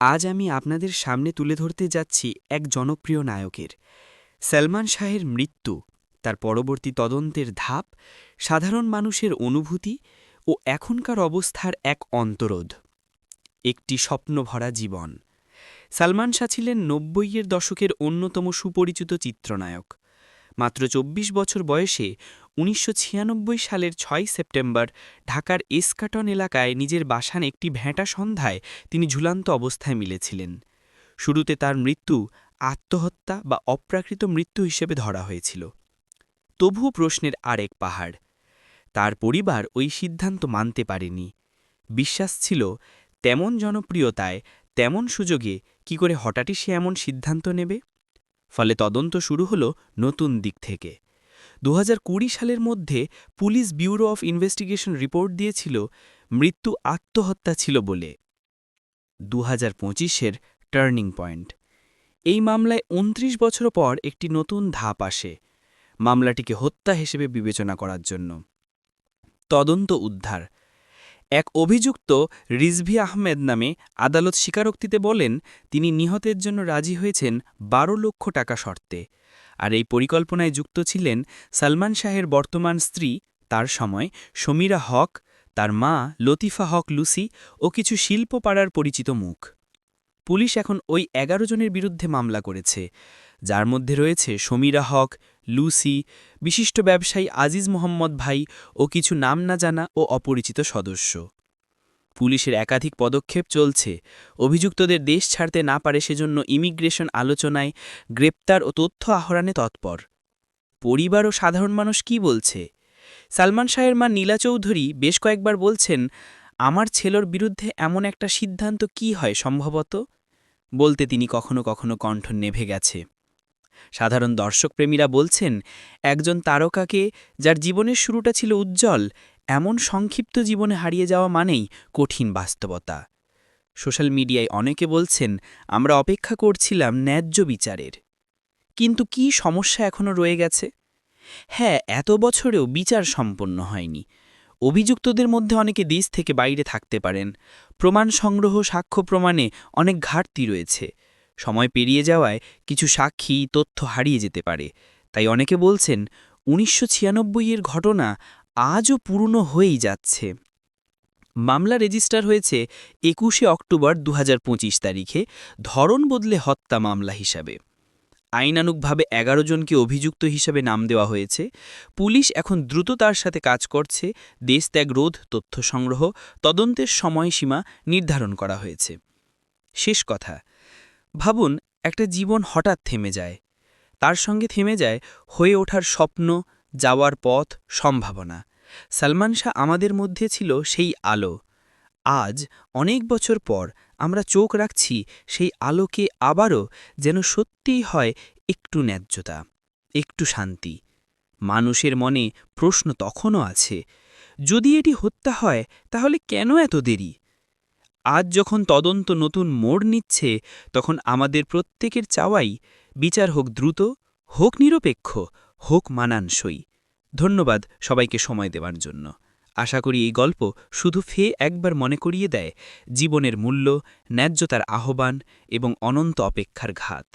আজ আমি আপনাদের সামনে তুলে ধরতে যাচ্ছি এক জনপ্রিয় নায়কের সলমান শাহের মৃত্যু, তার পরবর্তী তদন্তের ধাপ, সাধারণ মানুষের অনুভূতি ও এখনকার অবস্থার এক অন্তরোধ। একটি স্বপ্নভরা জীবন। সলমান শাহ ছিলেন ৯০-এর দশকের অন্যতম সুপরিচিত চিত্রনায়ক। মাত্র ২৪ বছর বয়সে ১৯৯৬ সালের ৬ সেপ্টেম্বর ঢাকার এসকাটন এলাকায় নিজের বাসান একটি ভ্যাঁটা সন্ধ্যায় তিনি ঝুলন্ত অবস্থায় মিলেছিলেন। শুরুতে তার মৃত্যু আত্মহত্যা বা অপ্রাকৃত মৃত্যু হিসেবে ধরা হয়েছিল। তবুও প্রশ্নের আরেক পাহাড়। তার পরিবার ওই সিদ্ধান্ত মানতে পারেনি। বিশ্বাস ছিল, তেমন জনপ্রিয়তায়, তেমন সুযোগে কি করে হঠাৎই সে এমন সিদ্ধান্ত নেবে। ফলে তদন্ত শুরু হলো নতুন দিক থেকে। ২০২০ সালের মধ্যে police bureau of investigation report দিয়েছিল মৃত্যু আত্মহত্যা ছিল বলে। ২০২৫-এর টার্নিং পয়েন্ট। এই মামলায় ২৯ বছর পর একটি নতুন ধাপ আসে, মামলাটিকে হত্যা হিসেবে বিবেচনা করার জন্য। তদন্ত উদ্ধার। এক অভিযুক্ত রিজভী আহমেদ নামে আদালত স্বীকারোক্তিতে বলেন তিনি নিহতের জন্য রাজি হয়েছেন ১২ লক্ষ টাকা শর্তে। আর এই পরিকল্পনায় যুক্ত ছিলেন সলমান শাহের বর্তমান স্ত্রী, তার সময় সমীরা হক, তার মা লতিফা হক লুসি ও কিছু শিল্পপাড়ার পরিচিত মুখ। পুলিশ এখন ওই ১১ জনের বিরুদ্ধে মামলা করেছে, যার মধ্যে রয়েছে সমীরা হক, লুসি, বিশিষ্ট ব্যবসায়ী আজিজ মোহাম্মদ ভাই ও কিছু নাম না জানা ও অপরিচিত সদস্য। পুলিশের একাধিক পদক্ষেপ চলছে। অভিযুক্তদের দেশ ছাড়তে না পারে সেজন্য ইমিগ্রেশন আলোচনায়, গ্রেপ্তার ও তথ্য আহরণে তৎপর। পরিবার ও সাধারণ মানুষ কি বলছে? সলমান শাহের মা নীলা চৌধুরী বেশ কয়েকবার বলছেন, আমার ছেলের বিরুদ্ধে এমন একটা সিদ্ধান্ত কি হয় সম্ভবত বলতে তিনি কখনো কখনো কণ্ঠ নেভে গেছে। সাধারণ দর্শকপ্রেমীরা বলছেন, একজন তারকাকে, যার জীবনের শুরুটা ছিল উজ্জ্বল, এমন সংক্ষিপ্ত জীবনে হারিয়ে যাওয়া মানেই কঠিন বাস্তবতা। সোশ্যাল মিডিয়ায় অনেকে বলছেন, আমরা অপেক্ষা করছিলাম ন্যায্য বিচারের। কিন্তু কি সমস্যা এখনও রয়ে গেছে? হ্যাঁ, এত বছরেও বিচার সম্পন্ন হয়নি। অভিযুক্তদের মধ্যে অনেকে দেশ থেকে বাইরে থাকতে পারেন। প্রমাণ সংগ্রহ, সাক্ষ্য প্রমাণে অনেক ঘাটতি রয়েছে। সময় পেরিয়ে যাওয়ায় কিছু সাক্ষী, তথ্য হারিয়ে যেতে পারে। তাই অনেকে বলছেন ১৯৯৬-এর ঘটনা আজও পুরনো হয়েই যাচ্ছে। মামলা রেজিস্টার হয়েছে ২১শে অক্টোবর ২০২৫ তারিখে, ধরন বদলে হত্যা মামলা হিসাবে। আইনানুগভাবে ১১ জনকে অভিযুক্ত হিসেবে নাম দেওয়া হয়েছে। পুলিশ এখন দ্রুত তার সাথে কাজ করছে। দেশত্যাগ রোধ, তথ্য সংগ্রহ, তদন্তের সময়সীমা নির্ধারণ করা হয়েছে। শেষ কথা, ভাবুন, একটা জীবন হঠাৎ থেমে যায়। তার সঙ্গে থেমে যায় হয়ে ওঠার স্বপ্ন, যাওয়ার পথ, সম্ভাবনা। সলমান শাহ আমাদের মধ্যে ছিল সেই আলো। আজ অনেক বছর পর আমরা চোখ রাখছি সেই আলোকে, আবারও যেন সত্যিই হয় একটু ন্যায্যতা, একটু শান্তি। মানুষের মনে প্রশ্ন তখনও আছে, যদি এটি হত্যা হয় তাহলে কেন এত দেরি? আজ যখন তদন্ত নতুন মোড় নিচ্ছে, তখন আমাদের প্রত্যেকের চাওয়াই বিচার হোক দ্রুত, হোক নিরপেক্ষ, হোক মানানসই। ধন্যবাদ সবাইকে সময় দেওয়ার জন্য। আশা করি এই গল্প শুধু একবার মনে করিয়ে দেয় জীবনের মূল্য, ন্যায্যতার আহ্বান এবং অনন্ত অপেক্ষার ঘাত।